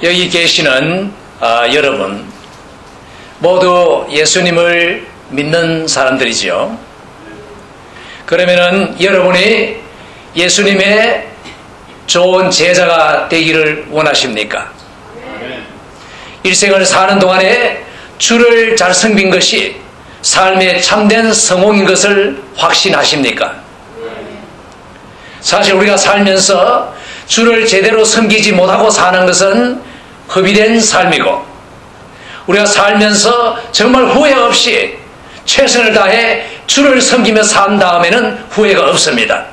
여기 계시는 여러분 모두 예수님을 믿는 사람들이죠. 그러면은 여러분이 예수님의 좋은 제자가 되기를 원하십니까? 일생을 사는 동안에 주를 잘 섬긴 것이 삶의 참된 성공인 것을 확신하십니까? 사실 우리가 살면서 주를 제대로 섬기지 못하고 사는 것은 허비된 삶이고, 우리가 살면서 정말 후회 없이 최선을 다해 주를 섬기며 산 다음에는 후회가 없습니다.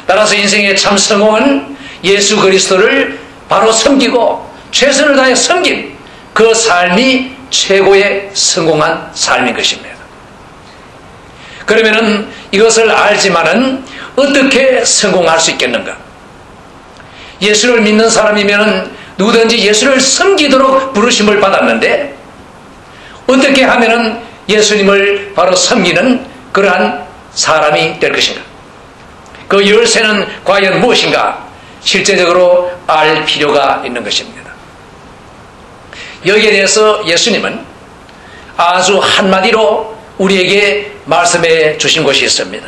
따라서 인생의 참 성공은 예수 그리스도를 바로 섬기고 최선을 다해 섬긴 그 삶이 최고의 성공한 삶인 것입니다. 그러면은 이것을 알지만은 어떻게 성공할 수 있겠는가? 예수를 믿는 사람이면 누구든지 예수를 섬기도록 부르심을 받았는데, 어떻게 하면은 예수님을 바로 섬기는 그러한 사람이 될 것인가? 그 열쇠는 과연 무엇인가? 실제적으로 알 필요가 있는 것입니다. 여기에 대해서 예수님은 아주 한마디로 우리에게 말씀해 주신 것이 있습니다.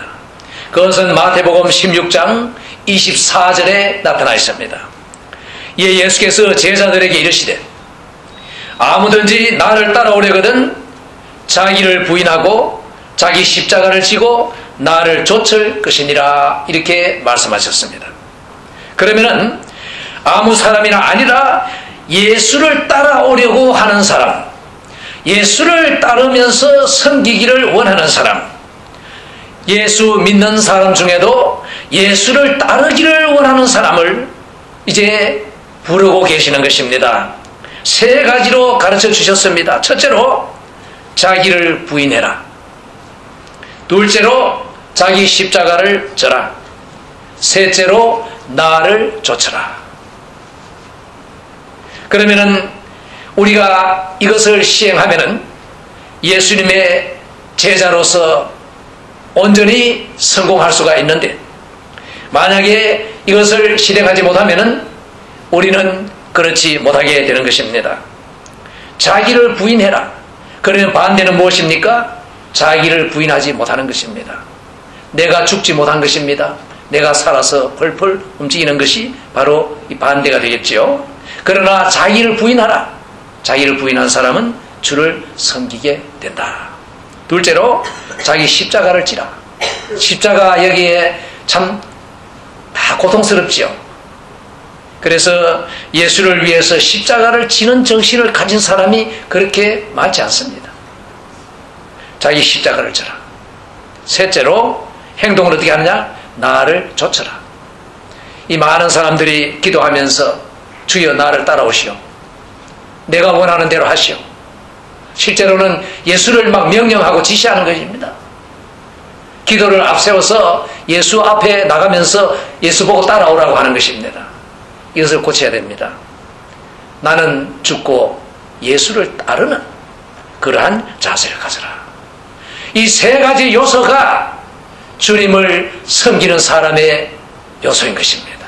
그것은 마태복음 16장 24절에 나타나 있습니다. 예수께서 제자들에게 이르시되, 아무든지 나를 따라오려거든 자기를 부인하고 자기 십자가를 지고 나를 좇을 것이니라 이렇게 말씀하셨습니다. 그러면은 아무 사람이나 아니라 예수를 따라오려고 하는 사람, 예수를 따르면서 섬기기를 원하는 사람, 예수 믿는 사람 중에도 예수를 따르기를 원하는 사람을 이제 부르고 계시는 것입니다. 세 가지로 가르쳐 주셨습니다. 첫째로 자기를 부인해라. 둘째로 자기 십자가를 져라. 셋째로 나를 좇으라. 그러면은 우리가 이것을 시행하면은 예수님의 제자로서 온전히 성공할 수가 있는데, 만약에 이것을 실행하지 못하면은 우리는 그렇지 못하게 되는 것입니다. 자기를 부인해라. 그러면 반대는 무엇입니까? 자기를 부인하지 못하는 것입니다. 내가 죽지 못한 것입니다. 내가 살아서 펄펄 움직이는 것이 바로 이 반대가 되겠지요. 그러나 자기를 부인하라. 자기를 부인한 사람은 주를 섬기게 된다. 둘째로 자기 십자가를 지라. 십자가 여기에 참 다 고통스럽지요. 그래서 예수를 위해서 십자가를 지는 정신을 가진 사람이 그렇게 많지 않습니다. 자기 십자가를 져라. 셋째로 행동을 어떻게 하느냐? 나를 좇으라. 이 많은 사람들이 기도하면서 주여 나를 따라오시오. 내가 원하는 대로 하시오. 실제로는 예수를 막 명령하고 지시하는 것입니다. 기도를 앞세워서 예수 앞에 나가면서 예수 보고 따라오라고 하는 것입니다. 이것을 고쳐야 됩니다. 나는 죽고 예수를 따르는 그러한 자세를 가져라. 이 세 가지 요소가 주님을 섬기는 사람의 요소인 것입니다.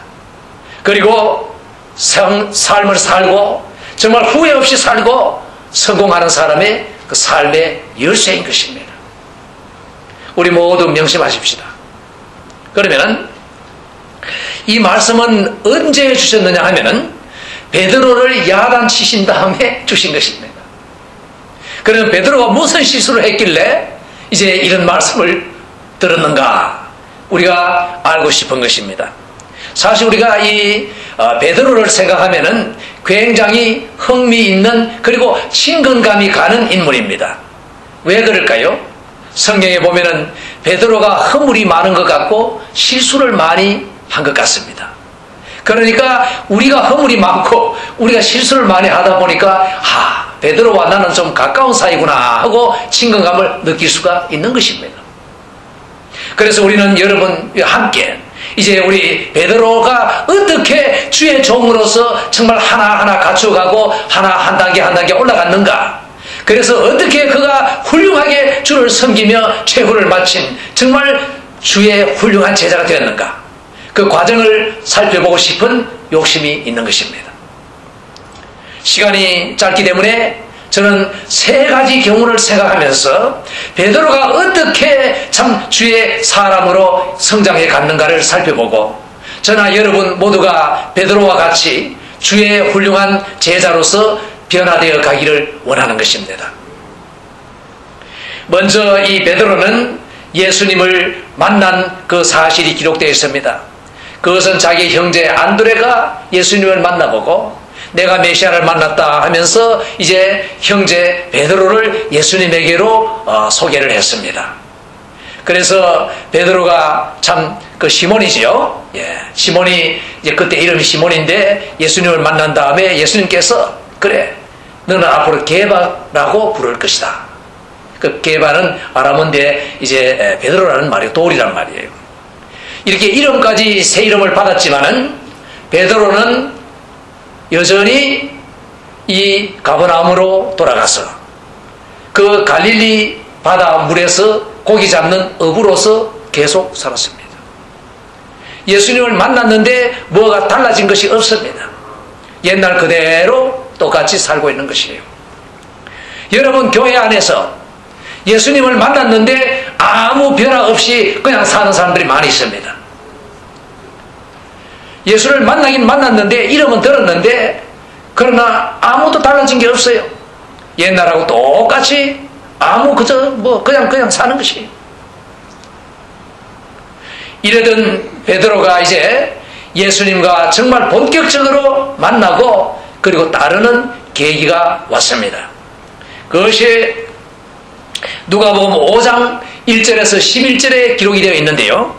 그리고 삶을 살고 정말 후회 없이 살고 성공하는 사람의 그 삶의 열쇠인 것입니다. 우리 모두 명심하십시다. 그러면은 이 말씀은 언제 주셨느냐 하면은 베드로를 야단치신 다음에 주신 것입니다. 그러면 베드로가 무슨 실수를 했길래 이제 이런 말씀을 들었는가 우리가 알고 싶은 것입니다. 사실 우리가 이 베드로를 생각하면은 굉장히 흥미있는 그리고 친근감이 가는 인물입니다. 왜 그럴까요? 성경에 보면은 베드로가 허물이 많은 것 같고 실수를 많이 한 것 같습니다. 그러니까 우리가 허물이 많고 우리가 실수를 많이 하다 보니까 베드로와 나는 좀 가까운 사이구나 하고 친근감을 느낄 수가 있는 것입니다. 그래서 우리는 여러분 함께 이제 우리 베드로가 어떻게 주의 종으로서 정말 하나하나 갖춰가고 하나 한 단계 한 단계 올라갔는가, 그래서 어떻게 그가 훌륭하게 주를 섬기며 최후를 마친 정말 주의 훌륭한 제자가 되었는가, 그 과정을 살펴보고 싶은 욕심이 있는 것입니다. 시간이 짧기 때문에 저는 세 가지 경우를 생각하면서 베드로가 어떻게 참 주의 사람으로 성장해 갔는가를 살펴보고, 저나 여러분 모두가 베드로와 같이 주의 훌륭한 제자로서 변화되어 가기를 원하는 것입니다. 먼저 이 베드로는 예수님을 만난 그 사실이 기록되어 있습니다. 그것은 자기 형제 안드레가 예수님을 만나보고 내가 메시아를 만났다 하면서 이제 형제 베드로를 예수님에게로 소개를 했습니다. 그래서 베드로가 참 그 시몬이지요. 시몬이 이제 그때 이름이 시몬인데 예수님을 만난 다음에 예수님께서 그래 너는 앞으로 게바라고 부를 것이다. 그 게바는 아람어인데 이제 베드로라는 말이에요. 돌이란 말이에요. 이렇게 이름까지 새 이름을 받았지만은 베드로는 여전히 이 가버나움으로 돌아가서 그 갈릴리 바다 물에서 고기 잡는 어부로서 계속 살았습니다. 예수님을 만났는데 뭐가 달라진 것이 없습니다. 옛날 그대로 똑같이 살고 있는 것이에요. 여러분 교회 안에서 예수님을 만났는데 아무 변화 없이 그냥 사는 사람들이 많이 있습니다. 예수를 만나긴 만났는데 이름은 들었는데 그러나 아무도 달라진 게 없어요. 옛날하고 똑같이 그냥 사는 것이. 이러던 베드로가 이제 예수님과 정말 본격적으로 만나고 그리고 따르는 계기가 왔습니다. 그것이 누가복음 5장 1절에서 11절에 기록이 되어 있는데요.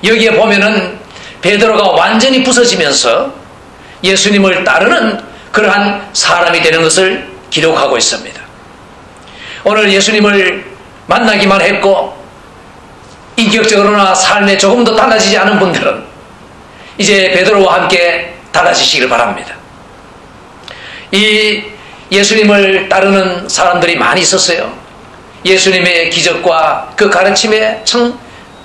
여기에 보면은 베드로가 완전히 부서지면서 예수님을 따르는 그러한 사람이 되는 것을 기록하고 있습니다. 오늘 예수님을 만나기만 했고 인격적으로나 삶에 조금 더 달라지지 않은 분들은 이제 베드로와 함께 달라지시길 바랍니다. 이 예수님을 따르는 사람들이 많이 있었어요. 예수님의 기적과 그 가르침에 참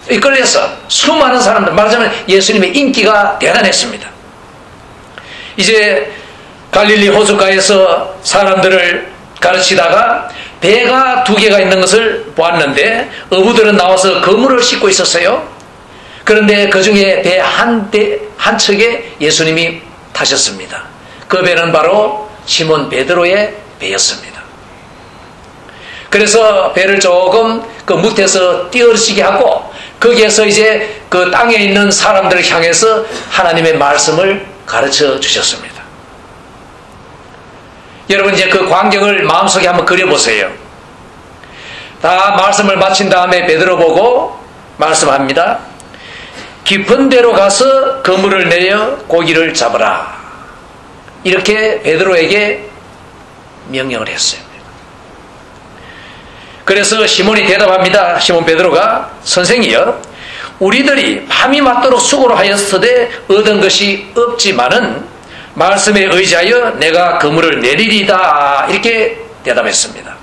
이끌려서 수많은 사람들, 말하자면 예수님의 인기가 대단했습니다. 이제 갈릴리 호숫가에서 사람들을 가르치다가 배가 2개가 있는 것을 보았는데 어부들은 나와서 그물을 싣고 있었어요. 그런데 그 중에 배 한 척에 예수님이 타셨습니다. 그 배는 바로 시몬 베드로의 배였습니다. 그래서 배를 조금 그 무태에서 띄어지게 하고 거기에서 이제 그 땅에 있는 사람들을 향해서 하나님의 말씀을 가르쳐 주셨습니다. 여러분 이제 그 광경을 마음속에 한번 그려보세요. 다 말씀을 마친 다음에 베드로 보고 말씀합니다. 깊은 데로 가서 그물을 내려 고기를 잡으라. 이렇게 베드로에게 명령을 했어요. 그래서 시몬이 대답합니다. 시몬 베드로가 선생이여 우리들이 밤이 맞도록 수고를 하였으되 얻은 것이 없지만은 말씀에 의지하여 내가 그물을 내리리다. 이렇게 대답했습니다.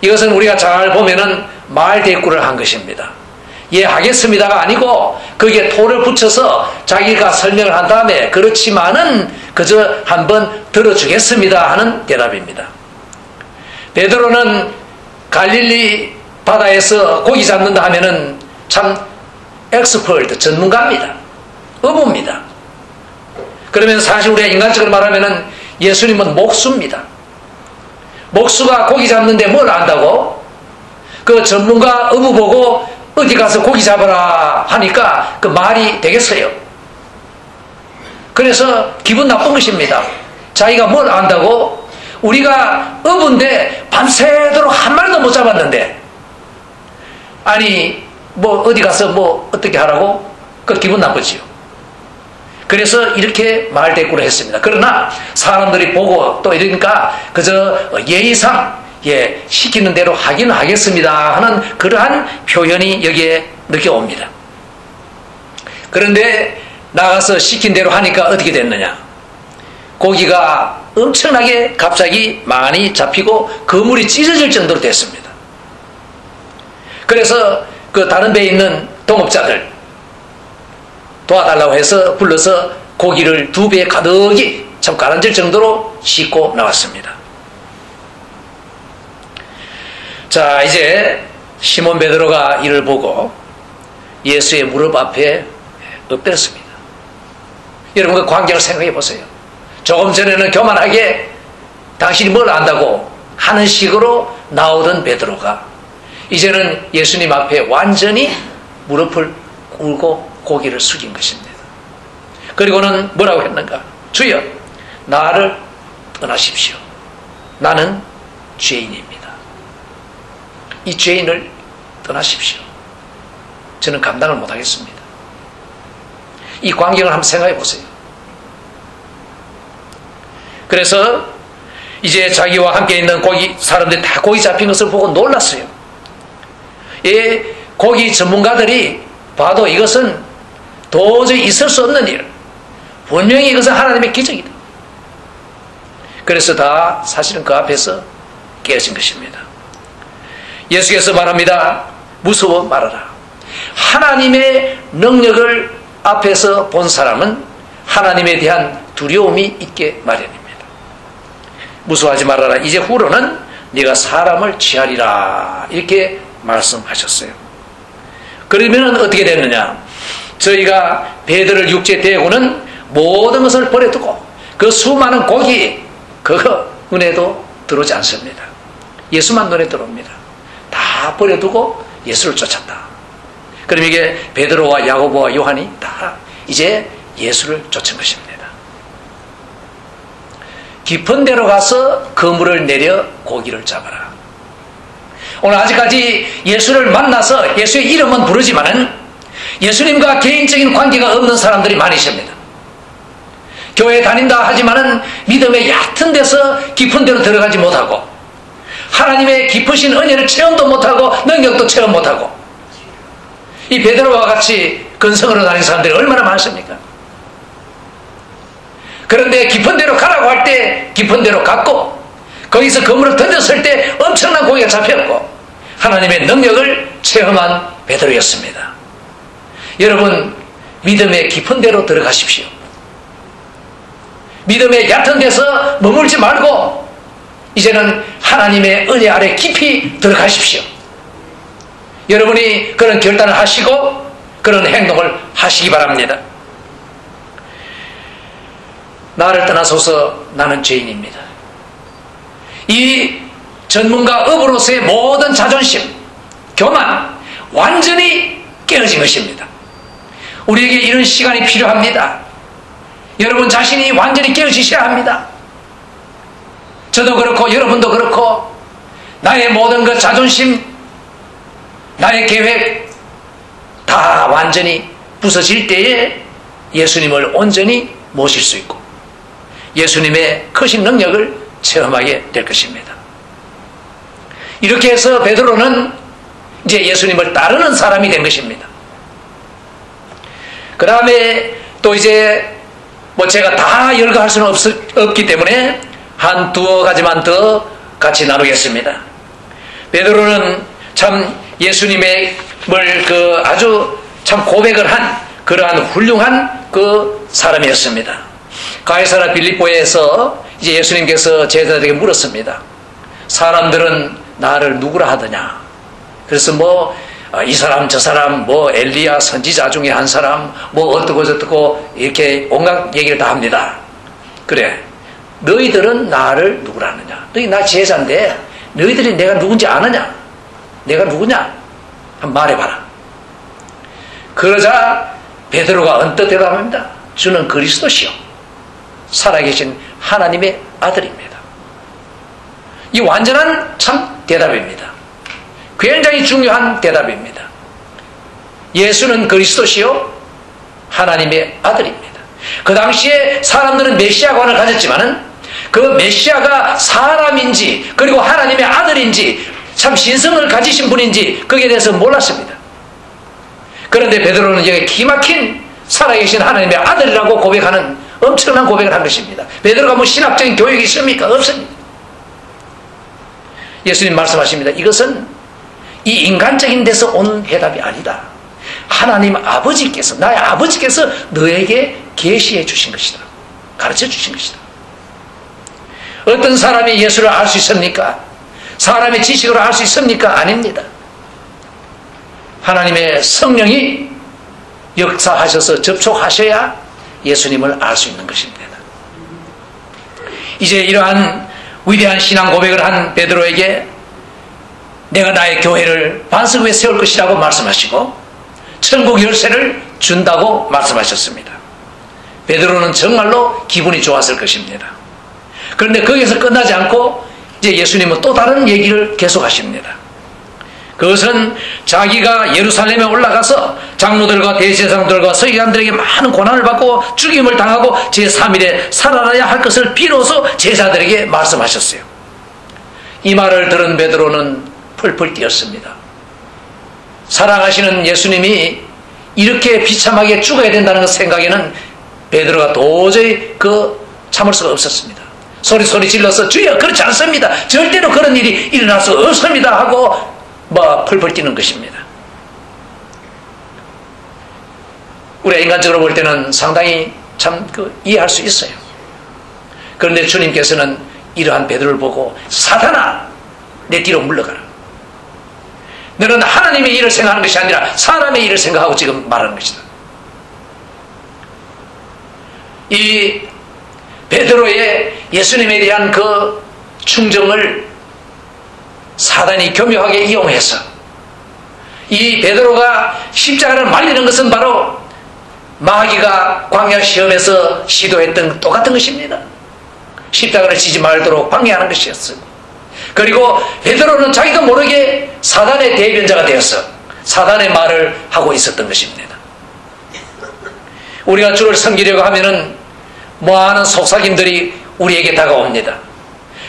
이것은 우리가 잘 보면은 말 대꾸를 한 것입니다. 예 하겠습니다가 아니고 거기에 토를 붙여서 자기가 설명을 한 다음에 그렇지만은 그저 한번 들어주겠습니다 하는 대답입니다. 베드로는 갈릴리 바다에서 고기 잡는다 하면은 참 엑스퍼트 전문가입니다. 어부입니다. 그러면 사실 우리가 인간적으로 말하면은 예수님은 목수입니다. 목수가 고기 잡는데 뭘 안다고? 그 전문가 어부 보고 어디 가서 고기 잡아라 하니까 그 말이 되겠어요. 그래서 기분 나쁜 것입니다. 자기가 뭘 안다고? 우리가 어부인데 밤새도록 한 마리도 못 잡았는데 아니 뭐 어디 가서 뭐 어떻게 하라고? 그 기분 나쁘지요. 그래서 이렇게 말대꾸를 했습니다. 그러나 사람들이 보고 또 이러니까 그저 예의상 시키는 대로 하긴 하겠습니다 하는 그러한 표현이 여기에 느껴옵니다. 그런데 나가서 시킨 대로 하니까 어떻게 됐느냐? 고기가 엄청나게 갑자기 많이 잡히고 그물이 찢어질 정도로 됐습니다. 그래서 그 다른 배에 있는 동업자들 도와달라고 해서 불러서 고기를 2배 가득히 참 가라앉을 정도로 싣고 나왔습니다. 자, 이제 시몬 베드로가 이를 보고 예수의 무릎 앞에 엎드렸습니다. 여러분 그 광경을 생각해 보세요. 조금 전에는 교만하게 당신이 뭘 안다고 하는 식으로 나오던 베드로가 이제는 예수님 앞에 완전히 무릎을 꿇고 고개를 숙인 것입니다. 그리고는 뭐라고 했는가? 주여, 나를 떠나십시오. 나는 죄인입니다. 이 죄인을 떠나십시오. 저는 감당을 못하겠습니다. 이 광경을 한번 생각해 보세요. 그래서 이제 자기와 함께 있는 사람들이 다 고기 잡힌 것을 보고 놀랐어요. 이 고기 전문가들이 봐도 이것은 도저히 있을 수 없는 일, 분명히 이것은 하나님의 기적이다. 그래서 다 사실은 그 앞에서 깨어진 것입니다. 예수께서 말합니다. 무서워 말아라. 하나님의 능력을 앞에서 본 사람은 하나님에 대한 두려움이 있게 마련입니다. 무서워하지 말아라. 이제 후로는 네가 사람을 취하리라. 이렇게 말씀하셨어요. 그러면 어떻게 됐느냐? 저희가 배들을 육지에 대고는 모든 것을 버려두고 그 수많은 고기 그거 은혜도 들어오지 않습니다. 예수만 눈에 들어옵니다. 다 버려두고 예수를 쫓았다. 그럼 이게 베드로와 야고보와 요한이 다 이제 예수를 쫓은 것입니다. 깊은 데로 가서 그물을 내려 고기를 잡아라. 오늘 아직까지 예수를 만나서 예수의 이름은 부르지만은 예수님과 개인적인 관계가 없는 사람들이 많으십니다. 교회 다닌다 하지만은 믿음의 얕은 데서 깊은 데로 들어가지 못하고 하나님의 깊으신 은혜를 체험도 못하고 능력도 체험 못하고 이 베드로와 같이 근성으로 다니는 사람들이 얼마나 많습니까? 그런데 깊은 데로 가라고 할 때 깊은 데로 갔고 거기서 그물을 던졌을 때 엄청난 고기가 잡혔고 하나님의 능력을 체험한 베드로였습니다. 여러분 믿음의 깊은 데로 들어가십시오. 믿음의 얕은 데서 머물지 말고 이제는 하나님의 은혜 아래 깊이 들어가십시오. 여러분이 그런 결단을 하시고 그런 행동을 하시기 바랍니다. 나를 떠나소서 나는 죄인입니다. 이 전문가 업으로서의 모든 자존심, 교만 완전히 깨어진 것입니다. 우리에게 이런 시간이 필요합니다. 여러분 자신이 완전히 깨어지셔야 합니다. 저도 그렇고 여러분도 그렇고 나의 모든 그 자존심, 나의 계획 다 완전히 부서질 때에 예수님을 온전히 모실 수 있고 예수님의 크신 능력을 체험하게 될 것입니다. 이렇게 해서 베드로는 이제 예수님을 따르는 사람이 된 것입니다. 그 다음에 또 이제 뭐 제가 다 열거할 수는 없기 때문에 한 두어 가지만 더 같이 나누겠습니다. 베드로는 참 예수님의 그 아주 참 고백을 한 그러한 훌륭한 그 사람이었습니다. 가이사랴 빌립보에서 이제 예수님께서 제자들에게 물었습니다. 사람들은 나를 누구라 하더냐? 그래서 뭐 이 사람 저 사람 뭐 엘리야 선지자 중에 한 사람 뭐 어떻고 저떻고 이렇게 온갖 얘기를 다 합니다. 그래 너희들은 나를 누구라 하느냐? 너희 나 제자인데 너희들이 내가 누군지 아느냐? 내가 누구냐? 한번 말해봐라. 그러자 베드로가 언뜻 대답합니다. 주는 그리스도시요 살아계신 하나님의 아들입니다. 이 완전한 참 대답입니다. 굉장히 중요한 대답입니다. 예수는 그리스도시요 하나님의 아들입니다. 그 당시에 사람들은 메시아관을 가졌지만은 그 메시아가 사람인지 그리고 하나님의 아들인지 참 신성을 가지신 분인지 거기에 대해서 몰랐습니다. 그런데 베드로는 여기 기막힌 살아계신 하나님의 아들이라고 고백하는 엄청난 고백을 한 것입니다. 베드로가 뭐 신학적인 교육이 있습니까? 없습니다. 예수님 말씀하십니다. 이것은 이 인간적인 데서 온 해답이 아니다. 하나님 아버지께서 나의 아버지께서 너에게 계시해 주신 것이다. 가르쳐 주신 것이다. 어떤 사람이 예수를 알 수 있습니까? 사람의 지식으로 알 수 있습니까? 아닙니다. 하나님의 성령이 역사하셔서 접촉하셔야 예수님을 알 수 있는 것입니다. 이제 이러한 위대한 신앙 고백을 한 베드로에게 내가 나의 교회를 반석 위에 세울 것이라고 말씀하시고 천국 열쇠를 준다고 말씀하셨습니다. 베드로는 정말로 기분이 좋았을 것입니다. 그런데 거기서 끝나지 않고 이제 예수님은 또 다른 얘기를 계속하십니다. 그것은 자기가 예루살렘에 올라가서 장로들과 대제사장들과 서기관들에게 많은 고난을 받고 죽임을 당하고 제3일에 살아나야 할 것을 비로소 제자들에게 말씀하셨어요. 이 말을 들은 베드로는 펄펄 뛰었습니다. 사랑하시는 예수님이 이렇게 비참하게 죽어야 된다는 생각에는 베드로가 도저히 참을 수가 없었습니다. 소리 질러서 주여 그렇지 않습니다. 절대로 그런 일이 일어날 수 없습니다 하고 펄펄 뛰는 것입니다. 우리가 인간적으로 볼 때는 상당히 참 이해할 수 있어요. 그런데 주님께서는 이러한 베드로를 보고 사탄아 내 뒤로 물러가라. 너는 하나님의 일을 생각하는 것이 아니라 사람의 일을 생각하고 지금 말하는 것이다. 이 베드로의 예수님에 대한 그 충정을 사단이 교묘하게 이용해서 이 베드로가 십자가를 말리는 것은 바로 마귀가 광야 시험에서 시도했던 똑같은 것입니다. 십자가를 지지 말도록 방해하는 것이었어요. 그리고 베드로는 자기도 모르게 사단의 대변자가 되어서 사단의 말을 하고 있었던 것입니다. 우리가 주를 섬기려고 하면은 뭐하는 속삭임들이 우리에게 다가옵니다.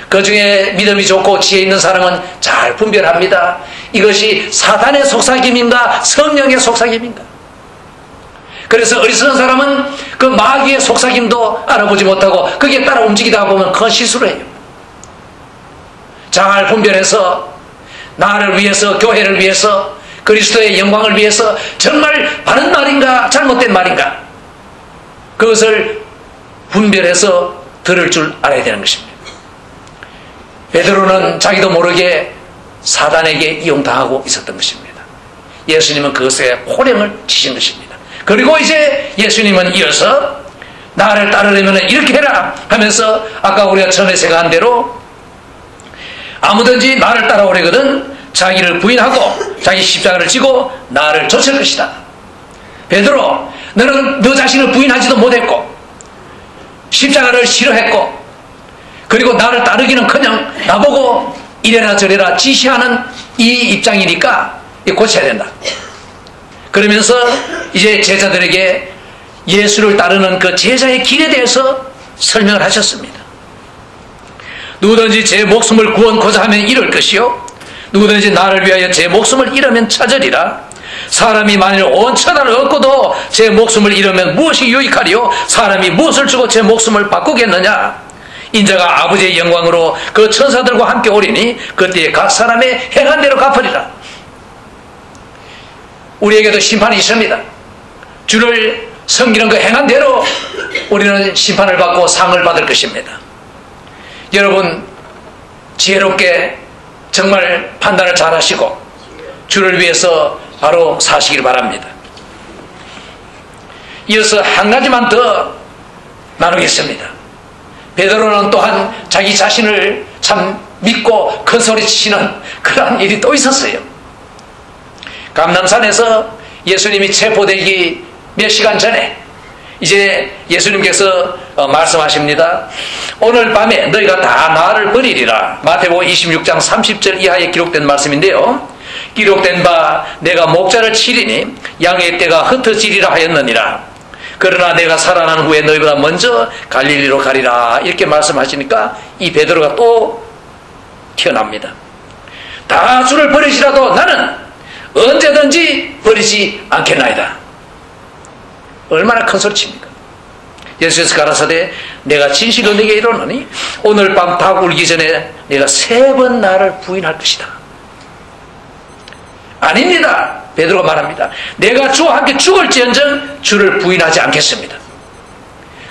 그 중에 믿음이 좋고 지혜 있는 사람은 잘 분별합니다. 이것이 사단의 속삭임인가 성령의 속삭임인가. 그래서 어리석은 사람은 그 마귀의 속삭임도 알아보지 못하고 거기에 따라 움직이다 보면 큰 실수를 해요. 잘 분별해서 나를 위해서, 교회를 위해서, 그리스도의 영광을 위해서 정말 바른 말인가 잘못된 말인가, 그것을 분별해서 들을 줄 알아야 되는 것입니다. 베드로는 자기도 모르게 사단에게 이용당하고 있었던 것입니다. 예수님은 그것에 호령을 치신 것입니다. 그리고 이제 예수님은 이어서 나를 따르려면 이렇게 해라 하면서 아까 우리가 전에 생각한 대로 아무든지 나를 따라오려거든 자기를 부인하고 자기 십자가를 지고 나를 좇을 것이다. 베드로, 너는 너 자신을 부인하지도 못했고 십자가를 싫어했고 그리고 나를 따르기는커녕 나보고 이래라 저래라 지시하는 이 입장이니까 고쳐야 된다. 그러면서 이제 제자들에게 예수를 따르는 그 제자의 길에 대해서 설명을 하셨습니다. 누구든지 제 목숨을 구원코자 하면 잃을 것이요 누구든지 나를 위하여 제 목숨을 잃으면 찾으리라. 사람이 만일 온 천하를 얻고도 제 목숨을 잃으면 무엇이 유익하리요? 사람이 무엇을 주고 제 목숨을 바꾸겠느냐? 인자가 아버지의 영광으로 그 천사들과 함께 오리니 그때에 각 사람의 행한 대로 갚으리라. 우리에게도 심판이 있습니다. 주를 섬기는 그 행한 대로 우리는 심판을 받고 상을 받을 것입니다. 여러분 지혜롭게 정말 판단을 잘 하시고 주를 위해서 바로 사시길 바랍니다. 이어서 한 가지만 더 나누겠습니다. 베드로는 또한 자기 자신을 참 믿고 큰소리 치시는 그러한 일이 또 있었어요. 감람산에서 예수님이 체포되기 몇 시간 전에 이제 예수님께서 말씀하십니다. 오늘 밤에 너희가 다 나를 버리리라. 마태복음 26장 30절 이하에 기록된 말씀인데요. 기록된 바 내가 목자를 치리니 양의 떼가 흩어지리라 하였느니라. 그러나 내가 살아난 후에 너희보다 먼저 갈릴리로 가리라. 이렇게 말씀하시니까 이 베드로가 또 튀어납니다. 다 주를 버리시라도 나는 언제든지 버리지 않겠나이다. 얼마나 큰 소리칩니까? 예수께서 가라사대 내가 진실로 네게 이르노니 오늘 밤 닭 울기 전에 내가 3번 나를 부인할 것이다. 아닙니다. 베드로가 말합니다. 내가 주와 함께 죽을지언정 주를 부인하지 않겠습니다.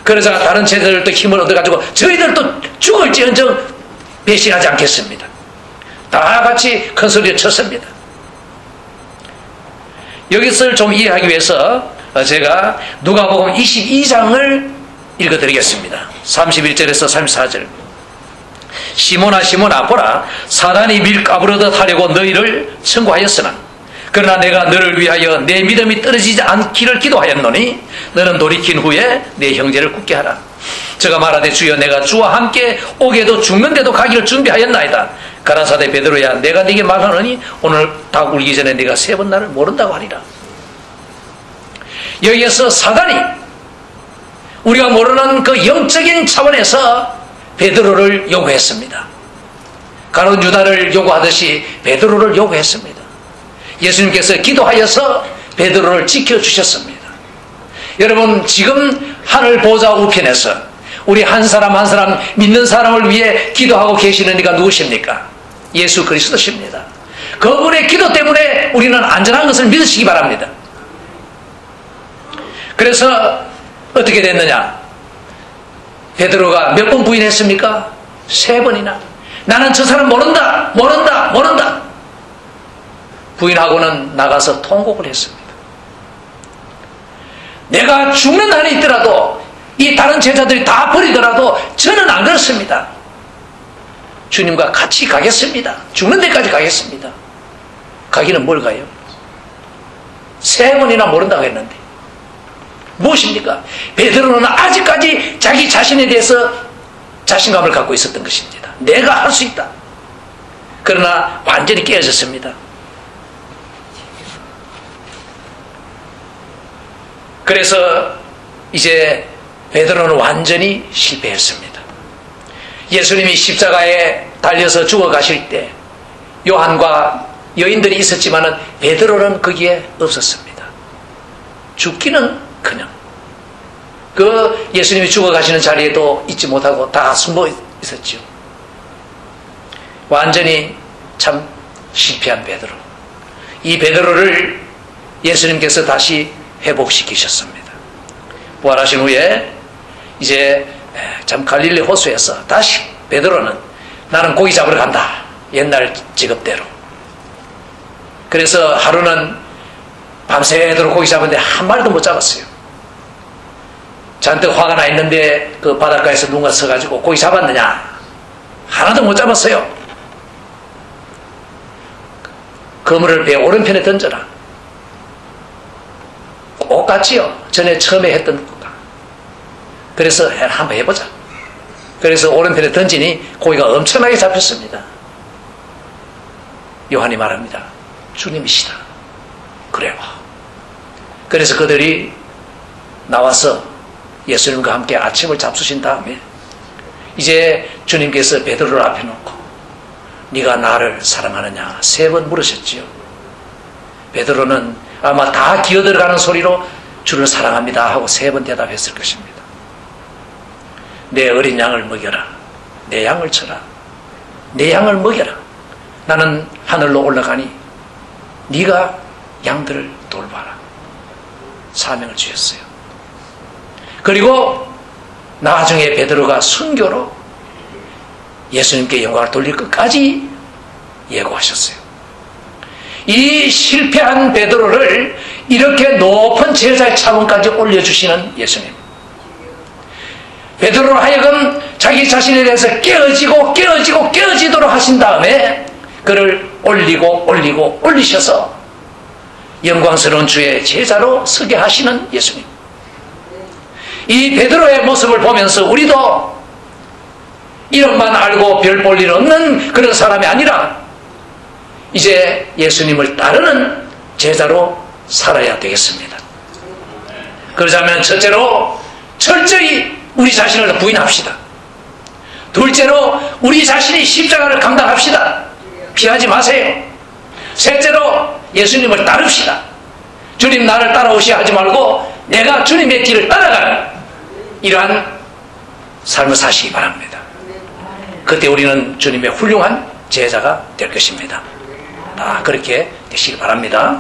그러자 다른 제자들도 힘을 얻어가지고 저희들도 죽을지언정 배신하지 않겠습니다. 다 같이 큰 소리를 쳤습니다. 여기서 좀 이해하기 위해서 제가 누가복음 22장을 읽어드리겠습니다. 31절에서 34절. 시몬아 시몬아 보라 사단이 밀 까부러듯 하려고 너희를 청구하였으나 그러나 내가 너를 위하여 내 믿음이 떨어지지 않기를 기도하였노니 너는 돌이킨 후에 내 형제를 굳게 하라. 저가 말하되 주여 내가 주와 함께 오게도 죽는데도 가기를 준비하였나이다. 가라사대 베드로야 내가 네게 말하노니 오늘 닭 울기 전에 네가 3번 나를 모른다고 하리라. 여기에서 사단이 우리가 모르는 그 영적인 차원에서 베드로를 요구했습니다. 가룟 유다를 요구하듯이 베드로를 요구했습니다. 예수님께서 기도하여서 베드로를 지켜주셨습니다. 여러분 지금 하늘 보좌 우편에서 우리 한 사람 한 사람 믿는 사람을 위해 기도하고 계시는 이가 누구십니까? 예수 그리스도십니다. 그분의 기도 때문에 우리는 안전한 것을 믿으시기 바랍니다. 그래서 어떻게 됐느냐? 베드로가 몇 번 부인했습니까? 3번이나. 나는 저 사람 모른다. 부인하고는 나가서 통곡을 했습니다. 내가 죽는 한이 있더라도 이 다른 제자들이 다 버리더라도 저는 안 그렇습니다. 주님과 같이 가겠습니다. 죽는 데까지 가겠습니다. 가기는 뭘 가요? 3번이나 모른다고 했는데 무엇입니까? 베드로는 아직까지 자기 자신에 대해서 자신감을 갖고 있었던 것입니다. 내가 할 수 있다. 그러나 완전히 깨어졌습니다. 그래서 이제 베드로는 완전히 실패했습니다. 예수님이 십자가에 달려서 죽어가실 때 요한과 여인들이 있었지만 베드로는 거기에 없었습니다. 죽기는커녕 그 예수님이 죽어가시는 자리에도 있지 못하고 다 숨어 있었죠. 완전히 참 실패한 베드로. 이 베드로를 예수님께서 다시 회복시키셨습니다. 부활하신 후에 이제 참 갈릴리 호수에서 다시 베드로는 나는 고기 잡으러 간다. 옛날 직업대로. 그래서 하루는 밤새도록 고기 잡았는데 한 마리도 못 잡았어요. 잔뜩 화가 나 있는데 그 바닷가에서 누군가 서가지고 고기 잡았느냐? 하나도 못 잡았어요. 그물을 배 오른편에 던져라. 똑같지요. 전에 처음에 했던 것과. 그래서 한번 해보자. 그래서 오른편에 던지니 고기가 엄청나게 잡혔습니다. 요한이 말합니다. 주님이시다. 그래요. 그래서 그들이 나와서 예수님과 함께 아침을 잡수신 다음에 이제 주님께서 베드로를 앞에 놓고 네가 나를 사랑하느냐 3번 물으셨지요. 베드로는 아마 다 기어들어가는 소리로 주를 사랑합니다 하고 3번 대답했을 것입니다. 내 어린 양을 먹여라. 내 양을 쳐라. 내 양을 먹여라. 나는 하늘로 올라가니 네가 양들을 돌봐라. 사명을 주셨어요. 그리고 나중에 베드로가 순교로 예수님께 영광을 돌릴 것까지 예고하셨어요. 이 실패한 베드로를 이렇게 높은 제자의 차원까지 올려주시는 예수님. 베드로로 하여금 자기 자신에 대해서 깨어지도록 하신 다음에 그를 올리셔서 영광스러운 주의 제자로 서게 하시는 예수님. 이 베드로의 모습을 보면서 우리도 이름만 알고 별 볼 일 없는 그런 사람이 아니라 이제 예수님을 따르는 제자로 살아야 되겠습니다. 그러자면 첫째로 철저히 우리 자신을 부인합시다. 둘째로 우리 자신이 십자가를 감당합시다. 피하지 마세요. 셋째로 예수님을 따릅시다. 주님 나를 따라오시야 하지 말고 내가 주님의 길을 따라가는 이러한 삶을 사시기 바랍니다. 그때 우리는 주님의 훌륭한 제자가 될 것입니다. 다 그렇게 되시기 바랍니다.